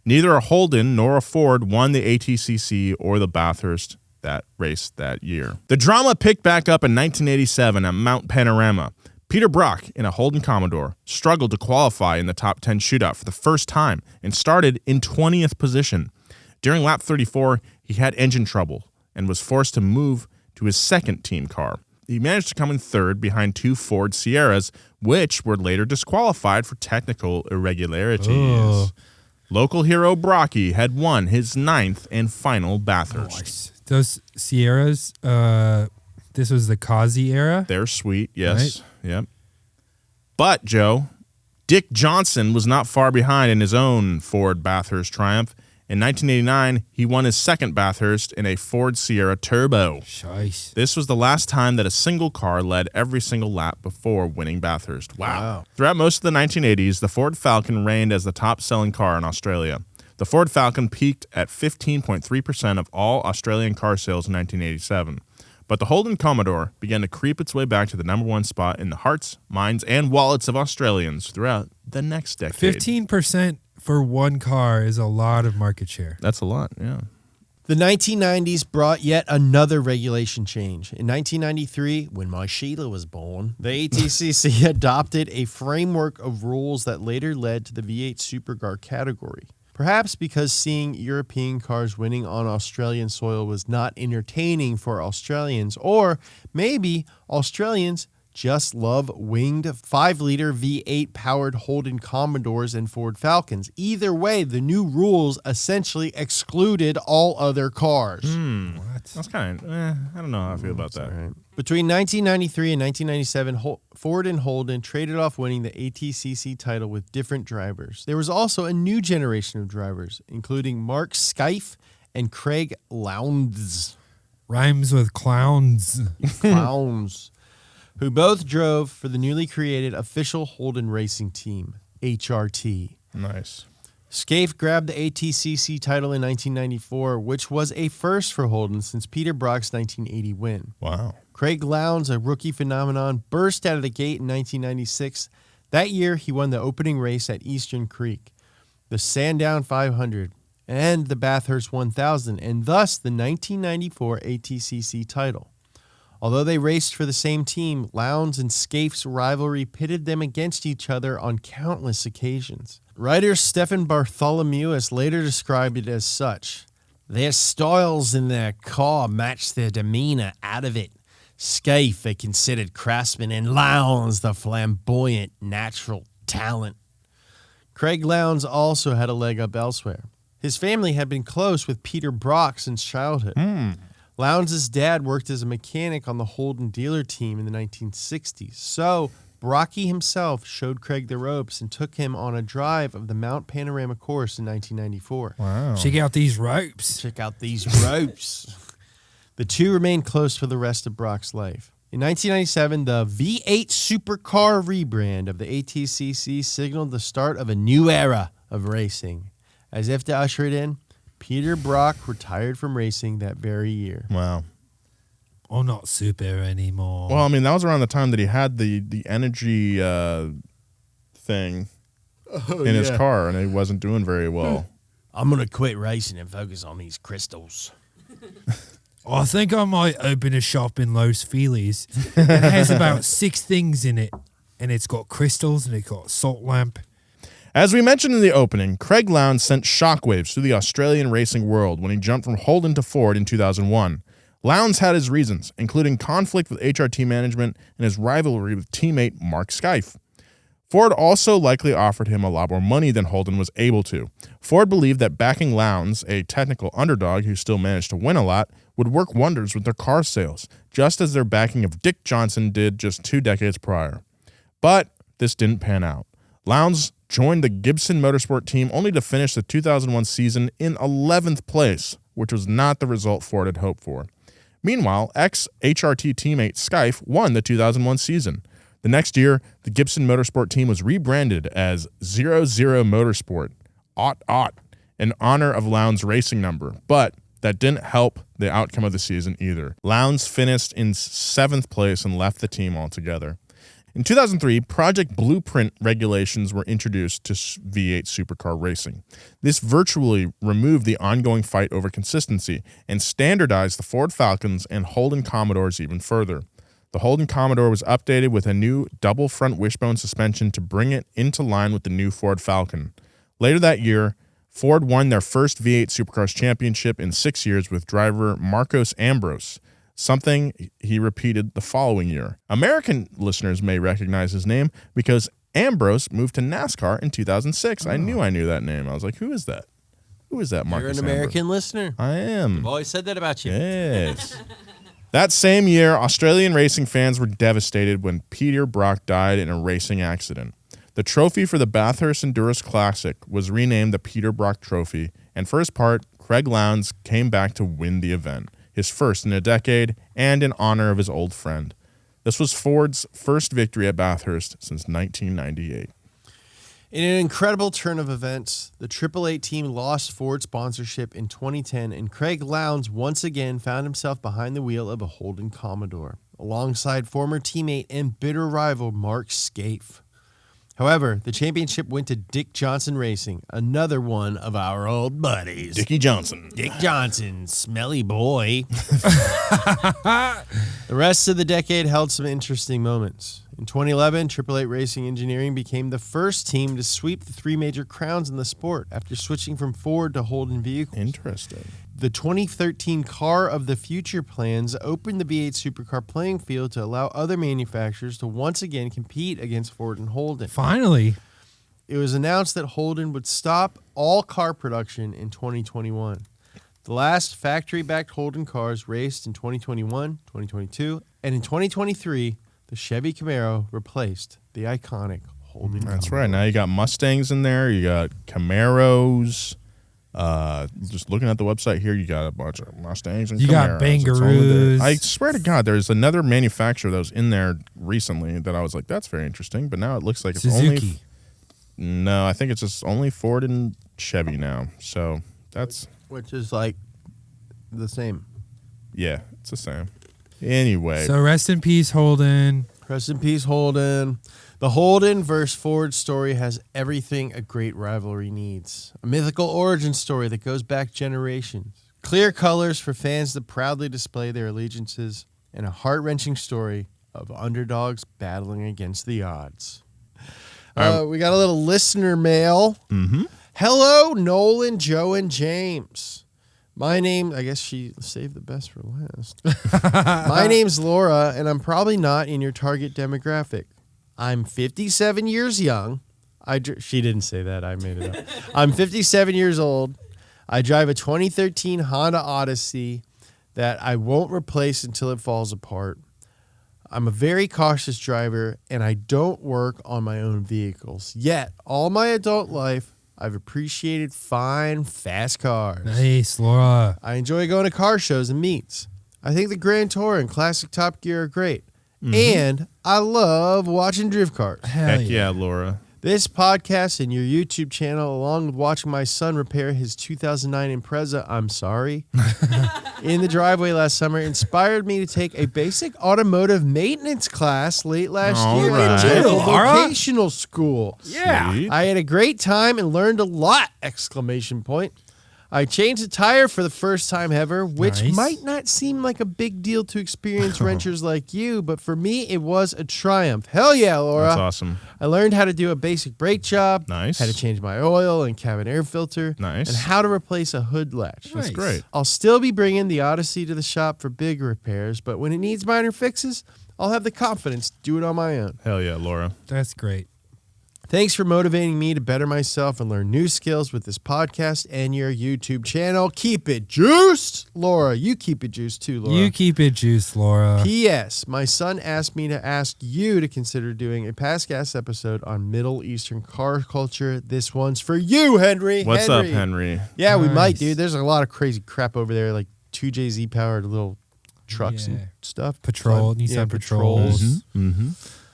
Neither a Holden nor a Ford won the ATCC or the Bathurst that race that year. The drama picked back up in 1987 at Mount Panorama. Peter Brock, in a Holden Commodore, struggled to qualify in the top 10 shootout for the first time and started in 20th position. During lap 34, he had engine trouble and was forced to move to his second team car. He managed to come in third behind two Ford Sierras, which were later disqualified for technical irregularities. Oh. Local hero Brocky had won his 9th and final Bathurst. Nice. Those Sierras, this was the Kazi era. They're sweet, yes. Right? Yep. But, Joe, Dick Johnson was not far behind in his own Ford Bathurst triumph. In 1989, he won his second Bathurst in a Ford Sierra Turbo. Nice. This was the last time that a single car led every single lap before winning Bathurst. Wow. Throughout most of the 1980s, the Ford Falcon reigned as the top-selling car in Australia. The Ford Falcon peaked at 15.3% of all Australian car sales in 1987. But the Holden Commodore began to creep its way back to the number one spot in the hearts, minds, and wallets of Australians throughout the next decade. 15% for one car is a lot of market share. That's a lot, yeah. The 1990s brought yet another regulation change. In 1993, when my Sheila was born, the ATCC adopted a framework of rules that later led to the V8 Supercar category. Perhaps because seeing European cars winning on Australian soil was not entertaining for Australians, or maybe Australians just love winged 5-liter V8 powered Holden Commodores and Ford Falcons. Either way, the new rules essentially excluded all other cars. What? That's kind of, I don't know how I feel about that. Right. Between 1993 and 1997, Ford and Holden traded off winning the ATCC title with different drivers. There was also a new generation of drivers, including Mark Skife and Craig Lowndes. Rhymes with clowns. Clowns. Who both drove for the newly created official Holden Racing Team, HRT. Nice. Scaife grabbed the ATCC title in 1994, which was a first for Holden since Peter Brock's 1980 win. Wow. Craig Lowndes, a rookie phenomenon, burst out of the gate in 1996. That year, he won the opening race at Eastern Creek, the Sandown 500, and the Bathurst 1000, and thus the 1994 ATCC title. Although they raced for the same team, Lowndes and Scaife's rivalry pitted them against each other on countless occasions. Writer Stefan Bartholomew has later described it as such. Their styles in their car matched their demeanor out of it. Scaife, a considered craftsman, and Lowndes, the flamboyant natural talent. Craig Lowndes also had a leg up elsewhere. His family had been close with Peter Brock since childhood. Lowndes' dad worked as a mechanic on the Holden dealer team in the 1960s, so Brocky himself showed Craig the ropes and took him on a drive of the Mount Panorama course in 1994. Wow. Check out these ropes. Check out these ropes. The two remained close for the rest of Brock's life. In In 1997, the V8 Supercar rebrand of the ATCC signaled the start of a new era of racing. As if to usher it in, Peter Brock retired from racing that very year. Wow. Oh, not super anymore. Well, I mean, that was around the time that he had the energy thing in his car, and he wasn't doing very well. I'm going to quit racing and focus on these crystals. I think I might open a shop in Los Feliz. It has about 6 things in it, and it's got crystals, and it's got a salt lamp. As we mentioned in the opening, Craig Lowndes sent shockwaves through the Australian racing world when he jumped from Holden to Ford in 2001. Lowndes had his reasons, including conflict with HRT management and his rivalry with teammate Mark Skaife. Ford also likely offered him a lot more money than Holden was able to. Ford believed that backing Lowndes, a technical underdog who still managed to win a lot, would work wonders with their car sales, just as their backing of Dick Johnson did just 2 decades prior. But this didn't pan out. Lowndes joined the Gibson Motorsport team only to finish the 2001 season in 11th place, which was not the result Ford had hoped for. Meanwhile, ex-HRT teammate Skaife won the 2001 season. The next year, the Gibson Motorsport team was rebranded as 00 Motorsport, Aught, in honor of Lowndes' racing number, but that didn't help the outcome of the season either. Lowndes finished in 7th place and left the team altogether. In 2003, Project Blueprint regulations were introduced to V8 Supercar racing. This virtually removed the ongoing fight over consistency and standardized the Ford Falcons and Holden Commodores even further. The Holden Commodore was updated with a new double front wishbone suspension to bring it into line with the new Ford Falcon. Later that year, Ford won their first V8 Supercars championship in 6 years with driver Marcos Ambrose, something he repeated the following year. American listeners may recognize his name because Ambrose moved to NASCAR in 2006. I knew that name. I was like, who is that? Who is that, Marcos You're an Ambrose? American listener. I am. I've always said that about you. Yes. That same year, Australian racing fans were devastated when Peter Brock died in a racing accident. The trophy for the Bathurst Endurance Classic was renamed the Peter Brock Trophy, and for his part, Craig Lowndes came back to win the event, his first in a decade, and in honor of his old friend. This was Ford's first victory at Bathurst since 1998. In an incredible turn of events, the 888 team lost Ford sponsorship in 2010, and Craig Lowndes once again found himself behind the wheel of a Holden Commodore, alongside former teammate and bitter rival Mark Skaife. However, the championship went to Dick Johnson Racing, another one of our old buddies. Dickie Johnson. Dick Johnson, smelly boy. The rest of the decade held some interesting moments. In 2011, 888 Racing Engineering became the first team to sweep the 3 major crowns in the sport after switching from Ford to Holden vehicles. Interesting. The 2013 Car of the Future plans opened the V8 Supercar playing field to allow other manufacturers to once again compete against Ford and Holden. Finally. It was announced that Holden would stop all car production in 2021. The last factory-backed Holden cars raced in 2021, 2022, and in 2023, the Chevy Camaro replaced the iconic Holden That's Commodore. right. Now you got Mustangs in there. You got Camaros. Just looking at the website here, you got a bunch of Mustangs and You got Camaros. It's all in Bangaroos. there. I swear to God, there's another manufacturer that was in there recently that I was like, that's very interesting. But now it looks like it's Suzuki. only... No, I think it's just only Ford and Chevy now. So that's... Which is like the same. Yeah, it's the same. Anyway. So rest in peace, Holden. Rest in peace, Holden. The Holden versus Ford story has everything a great rivalry needs. A mythical origin story that goes back generations. Clear colors for fans that proudly display their allegiances. And a heart-wrenching story of underdogs battling against the odds. We got a little listener mail. Mm-hmm. Hello, Nolan, Joe, and James. My name, I guess she saved the best for last. My name's Laura, and I'm probably not in your target demographic. I'm 57 years young. She didn't say that. I made it up. I'm 57 years old. I drive a 2013 Honda Odyssey that I won't replace until it falls apart. I'm a very cautious driver, and I don't work on my own vehicles. Yet, all my adult life, I've appreciated fine, fast cars. Nice, Laura. I enjoy going to car shows and meets. I think the Grand Tour and classic Top Gear are great. And I love watching drift cars. Hell Heck yeah, Laura. This podcast and your YouTube channel, along with watching my son repair his 2009 Impreza, I'm sorry, in the driveway last summer, inspired me to take a basic automotive maintenance class late last year right. at a Laura. vocational school. Yeah. Sweet. I had a great time and learned a lot! Exclamation point. I changed a tire for the first time ever, which Nice. might not seem like a big deal to experienced wrenchers like you, but for me, it was a triumph. Hell yeah, Laura. That's awesome. I learned how to do a basic brake job, Nice. how to change my oil and cabin air filter, Nice. and how to replace a hood latch. That's great. I'll still be bringing the Odyssey to the shop for big repairs, but when it needs minor fixes, I'll have the confidence to do it on my own. Hell yeah, Laura. That's great. Thanks for motivating me to better myself and learn new skills with this podcast and your YouTube channel. Keep it juiced. Laura, you keep it juiced too, Laura. You keep it juiced, Laura. P.S. My son asked me to ask you to consider doing a past gas episode on Middle Eastern car culture. This one's for you, Henry. What's up, Henry? Yeah, we Nice. might, dude. There's a lot of crazy crap over there, like 2JZ powered little trucks Yeah. and stuff. Patrol, Fun. Nissan Patrols.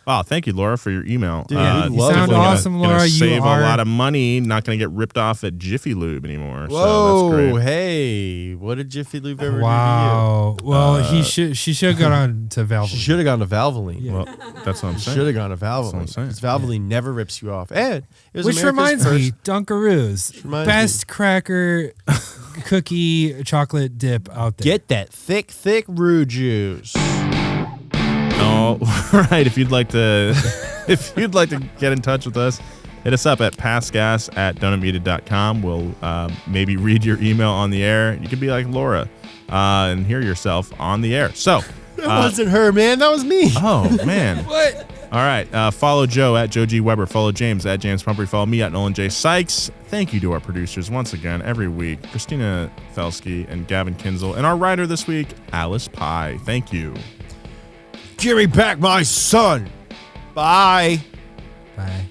Oh, thank you, Laura, for your email. Dude, we love You sound it. awesome, Gonna Laura. You save are a lot of money. Not going to get ripped off at Jiffy Lube anymore. So Whoa, that's great. hey, what did Jiffy Lube ever Wow. Well, she should have gone on to do to you? Valve. She should have gone to Valvoline. Well, that's what I'm saying. Should have gone to That's what I'm Valvoline. saying. Because Valvoline never rips you off. And it was Which America's reminds me, first- Dunkaroos, reminds best cracker cookie chocolate dip out there. Get that thick roux juice. All right. If you'd like to get in touch with us, hit us up at passgas@donutmeated.com. We'll maybe read your email on the air. You could be like Laura and hear yourself on the air. So That wasn't her, man. That was me. oh man. What? All right. Follow Joe at Joe G. Weber. Follow James at James Pumphrey. Follow me at Nolan J. Sykes. Thank you to our producers once again every week, Christina Felsky and Gavin Kinzel, and our writer this week, Alice Pye. Thank you. Give me back my son. Bye. Bye.